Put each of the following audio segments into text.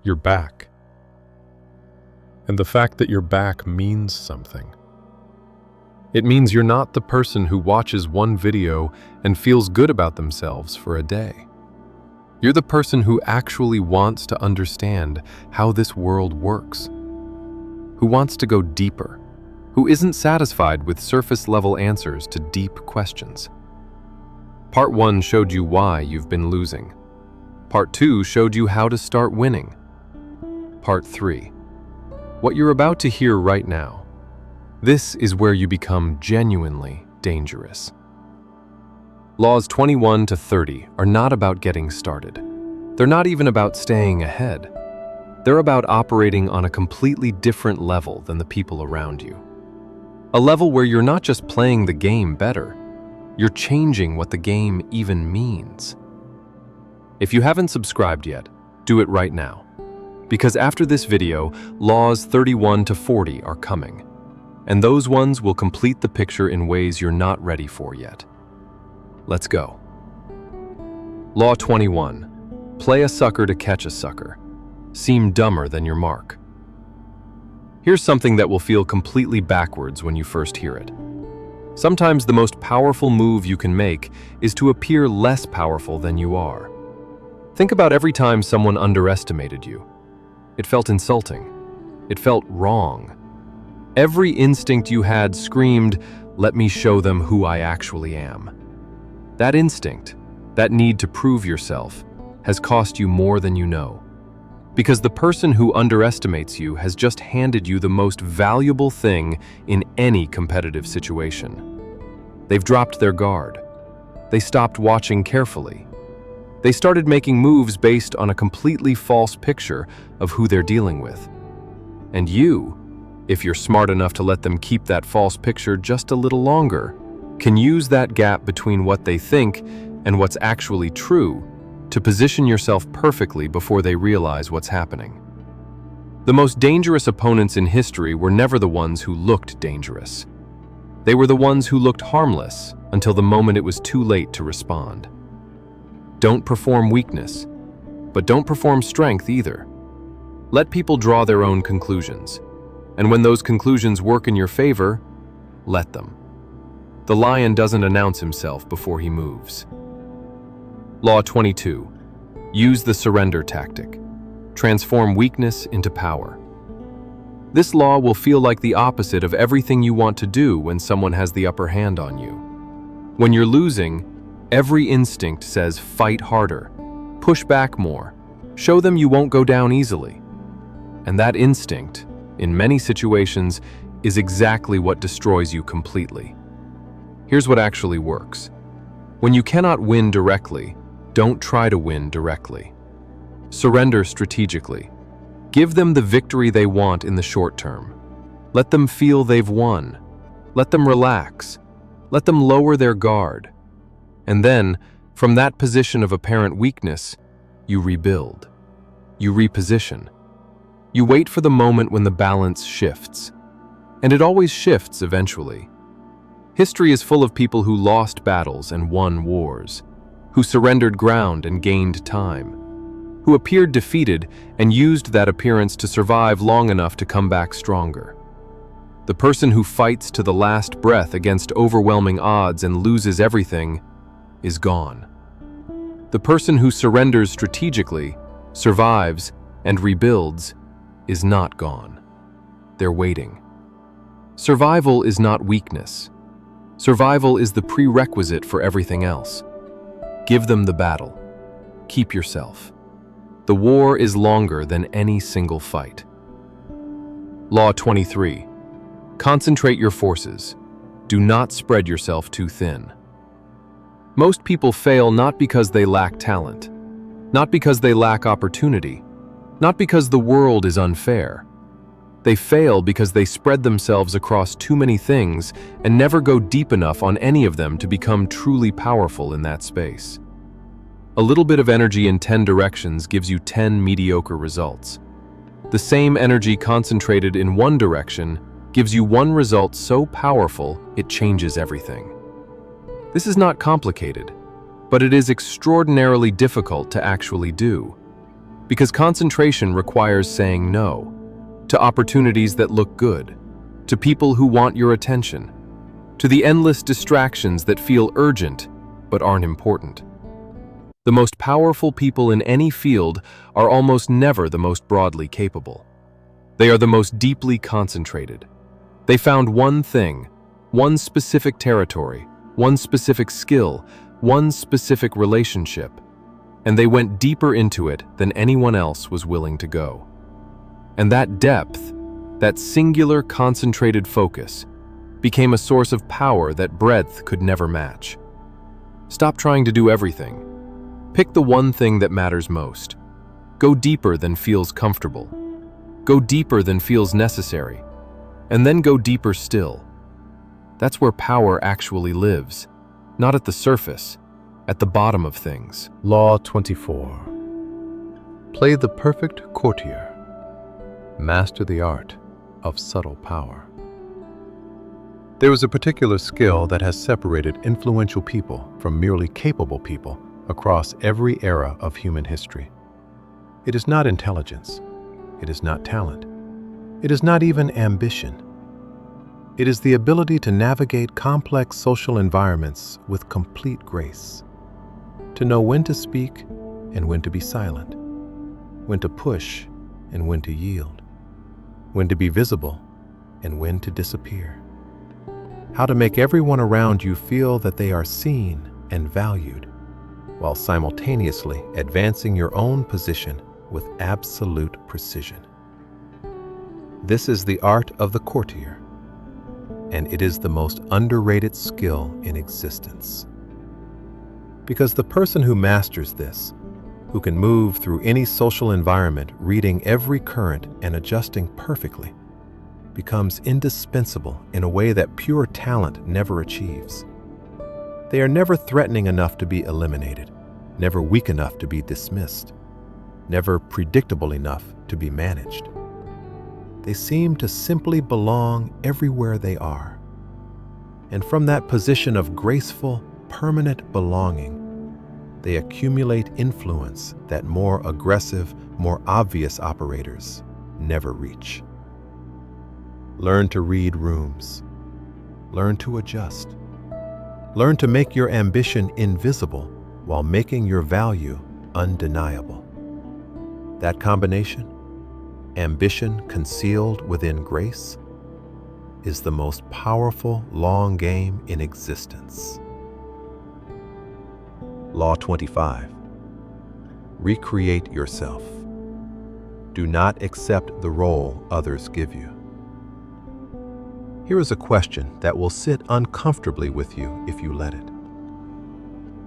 You're back. And the fact that you're back means something. It means you're not the person who watches one video and feels good about themselves for a day. You're the person who actually wants to understand how this world works, who wants to go deeper, who isn't satisfied with surface-level answers to deep questions. Part 1 showed you why you've been losing. Part 2 showed you how to start winning. Part 3. What you're about to hear right now. This is where you become genuinely dangerous. Laws 21 to 30 are not about getting started. They're not even about staying ahead. They're about operating on a completely different level than the people around you. A level where you're not just playing the game better, you're changing what the game even means. If you haven't subscribed yet, do it right now. Because after this video, laws 31 to 40 are coming. And those ones will complete the picture in ways you're not ready for yet. Let's go. Law 21. Play a sucker to catch a sucker. Seem dumber than your mark. Here's something that will feel completely backwards when you first hear it. Sometimes the most powerful move you can make is to appear less powerful than you are. Think about every time someone underestimated you. It felt insulting. It felt wrong. Every instinct you had screamed, "Let me show them who I actually am." That instinct, that need to prove yourself, has cost you more than you know. Because the person who underestimates you has just handed you the most valuable thing in any competitive situation. They've dropped their guard. They stopped watching carefully. They started making moves based on a completely false picture of who they're dealing with. And you, if you're smart enough to let them keep that false picture just a little longer, can use that gap between what they think and what's actually true to position yourself perfectly before they realize what's happening. The most dangerous opponents in history were never the ones who looked dangerous. They were the ones who looked harmless until the moment it was too late to respond. Don't perform weakness, but don't perform strength either. Let people draw their own conclusions, and when those conclusions work in your favor, let them. The lion doesn't announce himself before he moves. Law 22. Use the surrender tactic. Transform weakness into power. This law will feel like the opposite of everything you want to do when someone has the upper hand on you. When you're losing, every instinct says fight harder, push back more, show them you won't go down easily. And that instinct, in many situations, is exactly what destroys you completely. Here's what actually works. When you cannot win directly, don't try to win directly. Surrender strategically. Give them the victory they want in the short term. Let them feel they've won. Let them relax. Let them lower their guard. And then, from that position of apparent weakness, you rebuild. You reposition. You wait for the moment when the balance shifts. And it always shifts eventually. History is full of people who lost battles and won wars, who surrendered ground and gained time, who appeared defeated and used that appearance to survive long enough to come back stronger. The person who fights to the last breath against overwhelming odds and loses everything is gone. The person who surrenders strategically, survives, and rebuilds is not gone. They're waiting. Survival is not weakness. Survival is the prerequisite for everything else. Give them the battle. Keep yourself. The war is longer than any single fight. Law 23. Concentrate your forces. Do not spread yourself too thin. Most people fail not because they lack talent, not because they lack opportunity, not because the world is unfair. They fail because they spread themselves across too many things and never go deep enough on any of them to become truly powerful in that space. A little bit of energy in 10 directions gives you 10 mediocre results. The same energy concentrated in one direction gives you one result so powerful it changes everything. This is not complicated, but it is extraordinarily difficult to actually do. Because concentration requires saying no to opportunities that look good, to people who want your attention, to the endless distractions that feel urgent but aren't important. The most powerful people in any field are almost never the most broadly capable. They are the most deeply concentrated. They found one thing, one specific territory, one specific skill, one specific relationship, and they went deeper into it than anyone else was willing to go. And that depth, that singular concentrated focus, became a source of power that breadth could never match. Stop trying to do everything. Pick the one thing that matters most. Go deeper than feels comfortable. Go deeper than feels necessary. And then go deeper still. That's where power actually lives, not at the surface, at the bottom of things. Law 24. Play the perfect courtier. Master the art of subtle power. There is a particular skill that has separated influential people from merely capable people across every era of human history. It is not intelligence. It is not talent. It is not even ambition. It is the ability to navigate complex social environments with complete grace, to know when to speak and when to be silent, when to push and when to yield, when to be visible and when to disappear. How to make everyone around you feel that they are seen and valued, while simultaneously advancing your own position with absolute precision. This is the art of the courtier, and it is the most underrated skill in existence. Because the person who masters this, who can move through any social environment, reading every current and adjusting perfectly, becomes indispensable in a way that pure talent never achieves. They are never threatening enough to be eliminated, never weak enough to be dismissed, never predictable enough to be managed. They seem to simply belong everywhere they are. And from that position of graceful, permanent belonging, they accumulate influence that more aggressive, more obvious operators never reach. Learn to read rooms. Learn to adjust. Learn to make your ambition invisible while making your value undeniable. That combination, ambition concealed within grace, is the most powerful long game in existence. Law 25. Recreate yourself. Do not accept the role others give you. Here is a question that will sit uncomfortably with you if you let it.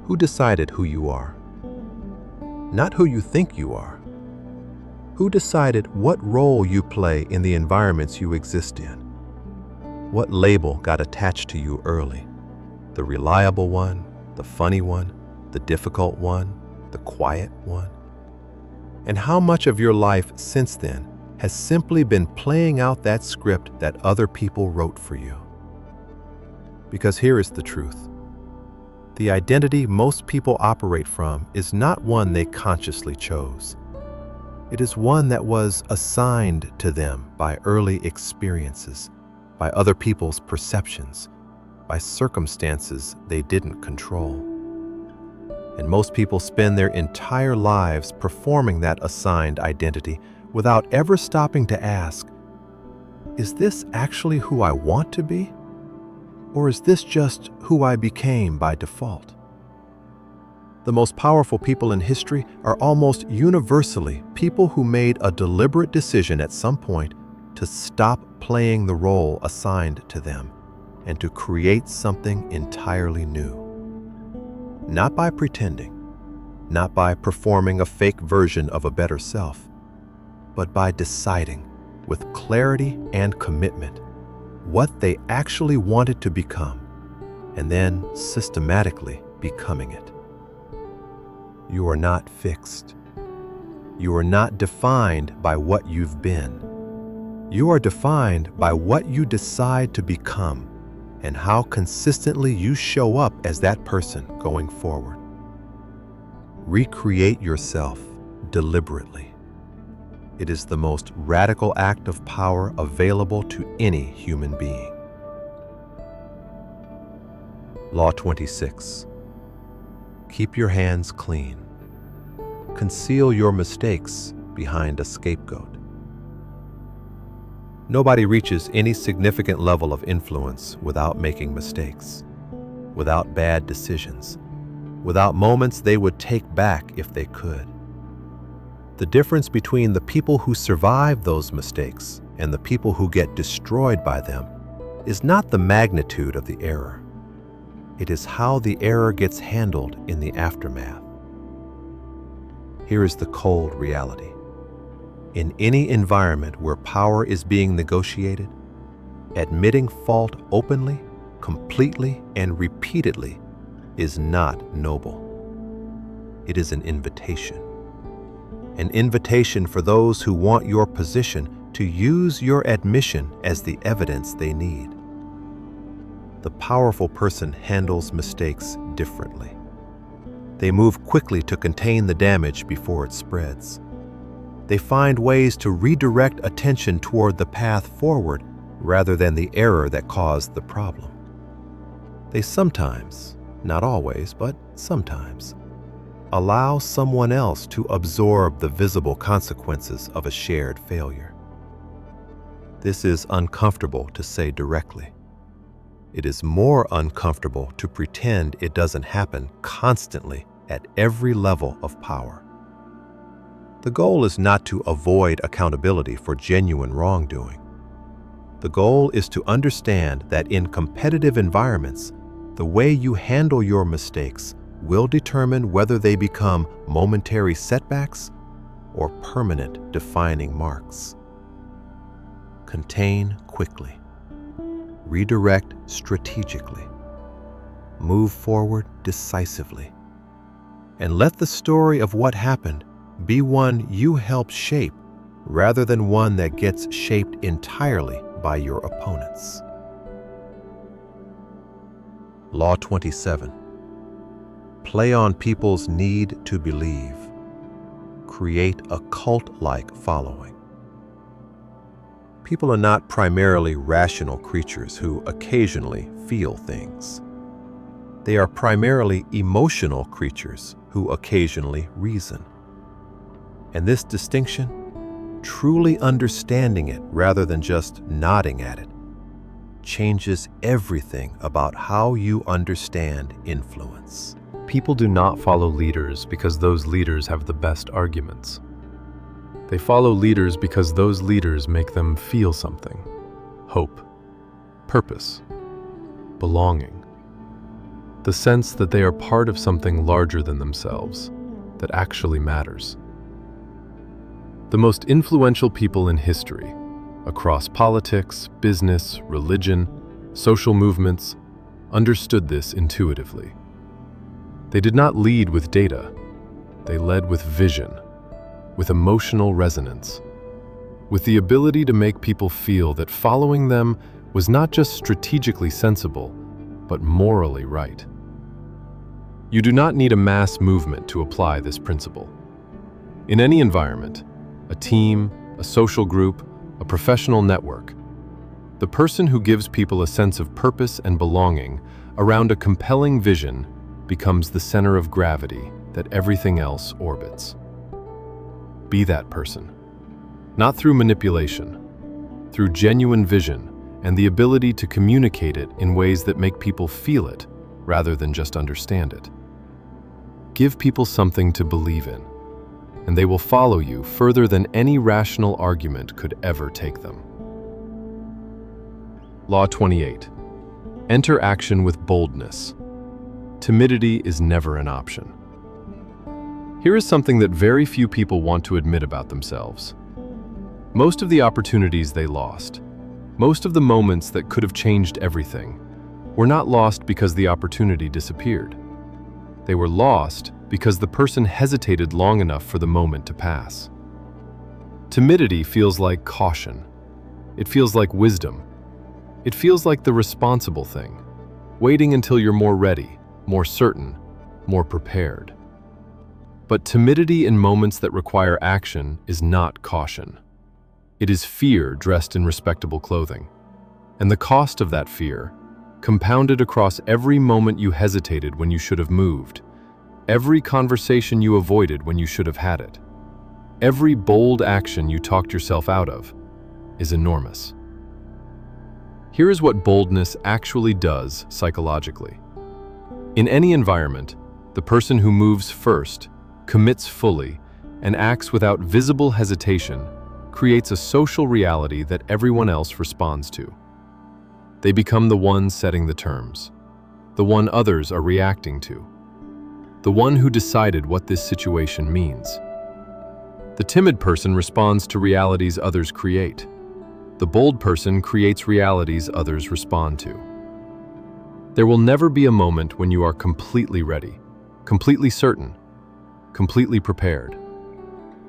Who decided who you are? Not who you think you are. Who decided what role you play in the environments you exist in? What label got attached to you early? The reliable one, the funny one, the difficult one, the quiet one? And how much of your life since then has simply been playing out that script that other people wrote for you? Because here is the truth. The identity most people operate from is not one they consciously chose. It is one that was assigned to them by early experiences, by other people's perceptions, by circumstances they didn't control. And most people spend their entire lives performing that assigned identity without ever stopping to ask, is this actually who I want to be? Or is this just who I became by default? The most powerful people in history are almost universally people who made a deliberate decision at some point to stop playing the role assigned to them and to create something entirely new. Not by pretending, not by performing a fake version of a better self, but by deciding with clarity and commitment what they actually wanted to become, and then systematically becoming it. You are not fixed. You are not defined by what you've been. You are defined by what you decide to become and how consistently you show up as that person going forward. Recreate yourself deliberately. It is the most radical act of power available to any human being. Law 26. Keep your hands clean. Conceal your mistakes behind a scapegoat. Nobody reaches any significant level of influence without making mistakes, without bad decisions, without moments they would take back if they could. The difference between the people who survive those mistakes and the people who get destroyed by them is not the magnitude of the error. It is how the error gets handled in the aftermath. Here is the cold reality. In any environment where power is being negotiated, admitting fault openly, completely, and repeatedly is not noble. It is an invitation for those who want your position to use your admission as the evidence they need. The powerful person handles mistakes differently. They move quickly to contain the damage before it spreads. They find ways to redirect attention toward the path forward rather than the error that caused the problem. They sometimes, not always, but sometimes, allow someone else to absorb the visible consequences of a shared failure. This is uncomfortable to say directly. It is more uncomfortable to pretend it doesn't happen constantly at every level of power. The goal is not to avoid accountability for genuine wrongdoing. The goal is to understand that in competitive environments, the way you handle your mistakes will determine whether they become momentary setbacks or permanent defining marks. Contain quickly. Redirect strategically. Move forward decisively. And let the story of what happened be one you help shape rather than one that gets shaped entirely by your opponents. Law 27. Play on people's need to believe. Create a cult-like following. People are not primarily rational creatures who occasionally feel things. They are primarily emotional creatures who occasionally reason. And this distinction, truly understanding it rather than just nodding at it, changes everything about how you understand influence. People do not follow leaders because those leaders have the best arguments. They follow leaders because those leaders make them feel something: hope, purpose, belonging, the sense that they are part of something larger than themselves, that actually matters. The most influential people in history, across politics, business, religion, social movements, understood this intuitively. They did not lead with data. They led with vision, with emotional resonance, with the ability to make people feel that following them was not just strategically sensible, but morally right. You do not need a mass movement to apply this principle. In any environment, a team, a social group, a professional network, the person who gives people a sense of purpose and belonging around a compelling vision becomes the center of gravity that everything else orbits. Be that person, not through manipulation, through genuine vision and the ability to communicate it in ways that make people feel it rather than just understand it. Give people something to believe in, and they will follow you further than any rational argument could ever take them. Law 28. Enter action with boldness. Timidity is never an option. Here is something that very few people want to admit about themselves. Most of the opportunities they lost, most of the moments that could have changed everything, were not lost because the opportunity disappeared. They were lost because the person hesitated long enough for the moment to pass. Timidity feels like caution. It feels like wisdom. It feels like the responsible thing, waiting until you're more ready, more certain, more prepared. But timidity in moments that require action is not caution. It is fear dressed in respectable clothing. And the cost of that fear, compounded across every moment you hesitated when you should have moved, every conversation you avoided when you should have had it, every bold action you talked yourself out of, is enormous. Here is what boldness actually does psychologically. In any environment, the person who moves first, commits fully, and acts without visible hesitation creates a social reality that everyone else responds to. They become the one setting the terms, the one others are reacting to, the one who decided what this situation means. The timid person responds to realities others create. The bold person creates realities others respond to. There will never be a moment when you are completely ready, completely certain, completely prepared.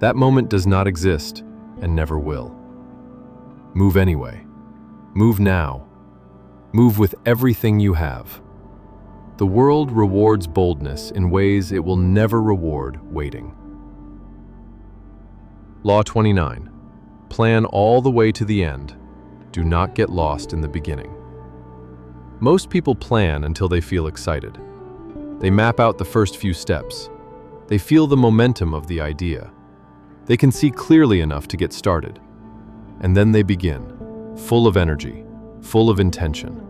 That moment does not exist and never will. Move anyway. Move now. Move with everything you have. The world rewards boldness in ways it will never reward waiting. Law 29. Plan all the way to the end. Do not get lost in the beginning. Most people plan until they feel excited. They map out the first few steps. They feel the momentum of the idea. They can see clearly enough to get started. And then they begin, full of energy, full of intention.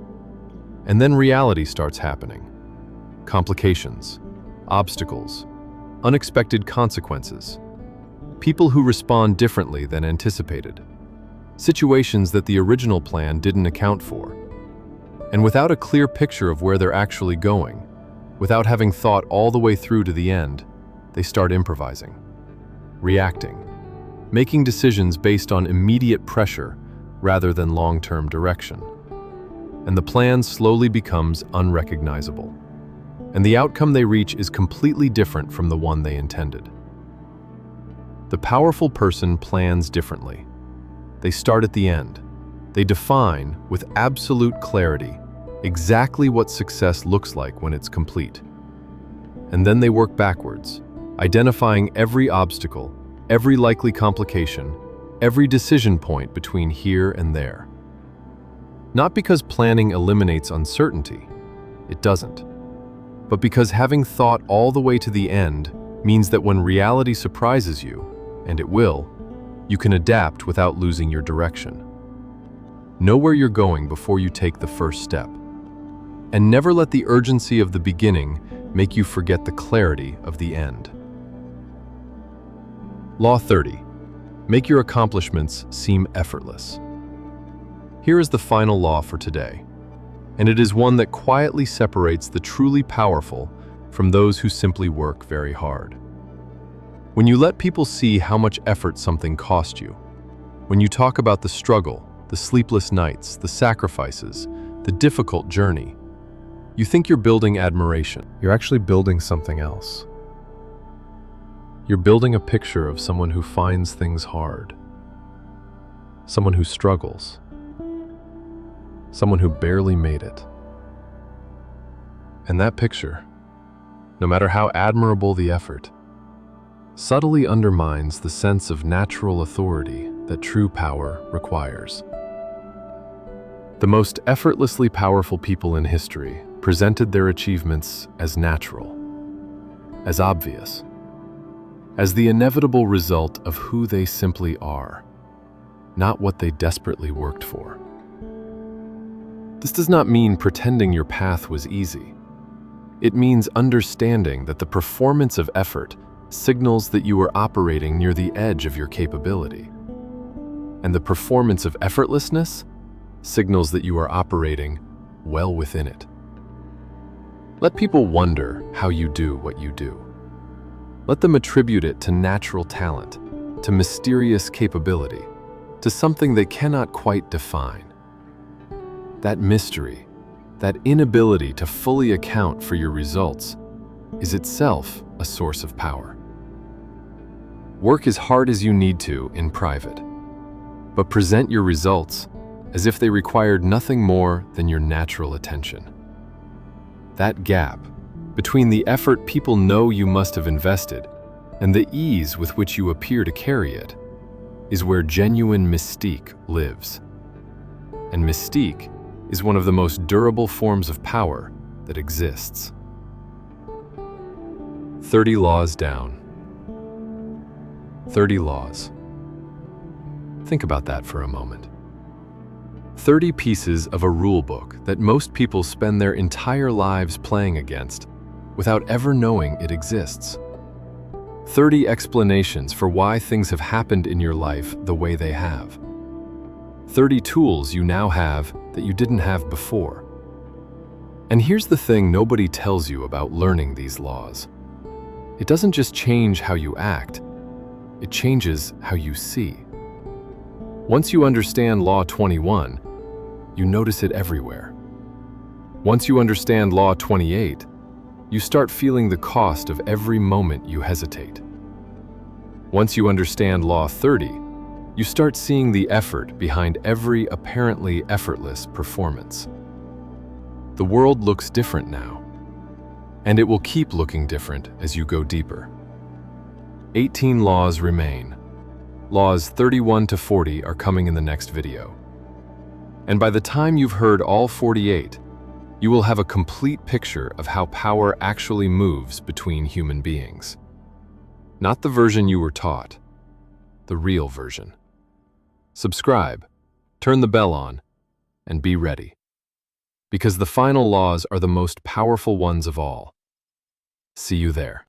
And then reality starts happening. Complications, obstacles, unexpected consequences. People who respond differently than anticipated. Situations that the original plan didn't account for. And without a clear picture of where they're actually going, without having thought all the way through to the end, they start improvising, reacting, making decisions based on immediate pressure rather than long-term direction. And the plan slowly becomes unrecognizable. And the outcome they reach is completely different from the one they intended. The powerful person plans differently. They start at the end. They define, with absolute clarity, exactly what success looks like when it's complete. And then they work backwards, identifying every obstacle, every likely complication, every decision point between here and there. Not because planning eliminates uncertainty, it doesn't, but because having thought all the way to the end means that when reality surprises you, and it will, you can adapt without losing your direction. Know where you're going before you take the first step. And never let the urgency of the beginning make you forget the clarity of the end. Law 30. Make your accomplishments seem effortless. Here is the final law for today, and it is one that quietly separates the truly powerful from those who simply work very hard. When you let people see how much effort something cost you, when you talk about the struggle, the sleepless nights, the sacrifices, the difficult journey, you think you're building admiration. You're actually building something else. You're building a picture of someone who finds things hard, someone who struggles, someone who barely made it. And that picture, no matter how admirable the effort, subtly undermines the sense of natural authority that true power requires. The most effortlessly powerful people in history presented their achievements as natural, as obvious, as the inevitable result of who they simply are, not what they desperately worked for. This does not mean pretending your path was easy. It means understanding that the performance of effort signals that you are operating near the edge of your capability, and the performance of effortlessness signals that you are operating well within it. Let people wonder how you do what you do. Let them attribute it to natural talent, to mysterious capability, to something they cannot quite define. That mystery, that inability to fully account for your results, is itself a source of power. Work as hard as you need to in private, but present your results as if they required nothing more than your natural attention. That gap between the effort people know you must have invested and the ease with which you appear to carry it is where genuine mystique lives. And mystique is one of the most durable forms of power that exists. 30 laws down. 30 laws. Think about that for a moment. 30 pieces of a rule book that most people spend their entire lives playing against without ever knowing it exists. 30 explanations for why things have happened in your life the way they have. 30 tools you now have that you didn't have before. And here's the thing nobody tells you about learning these laws. It doesn't just change how you act, it changes how you see. Once you understand Law 21, you notice it everywhere. Once you understand Law 28, you start feeling the cost of every moment you hesitate. Once you understand Law 30, you start seeing the effort behind every apparently effortless performance. The world looks different now, and it will keep looking different as you go deeper. 18 laws remain. Laws 31 to 40 are coming in the next video. And by the time you've heard all 48, you will have a complete picture of how power actually moves between human beings. Not the version you were taught, the real version. Subscribe, turn the bell on, and be ready. Because the final laws are the most powerful ones of all. See you there.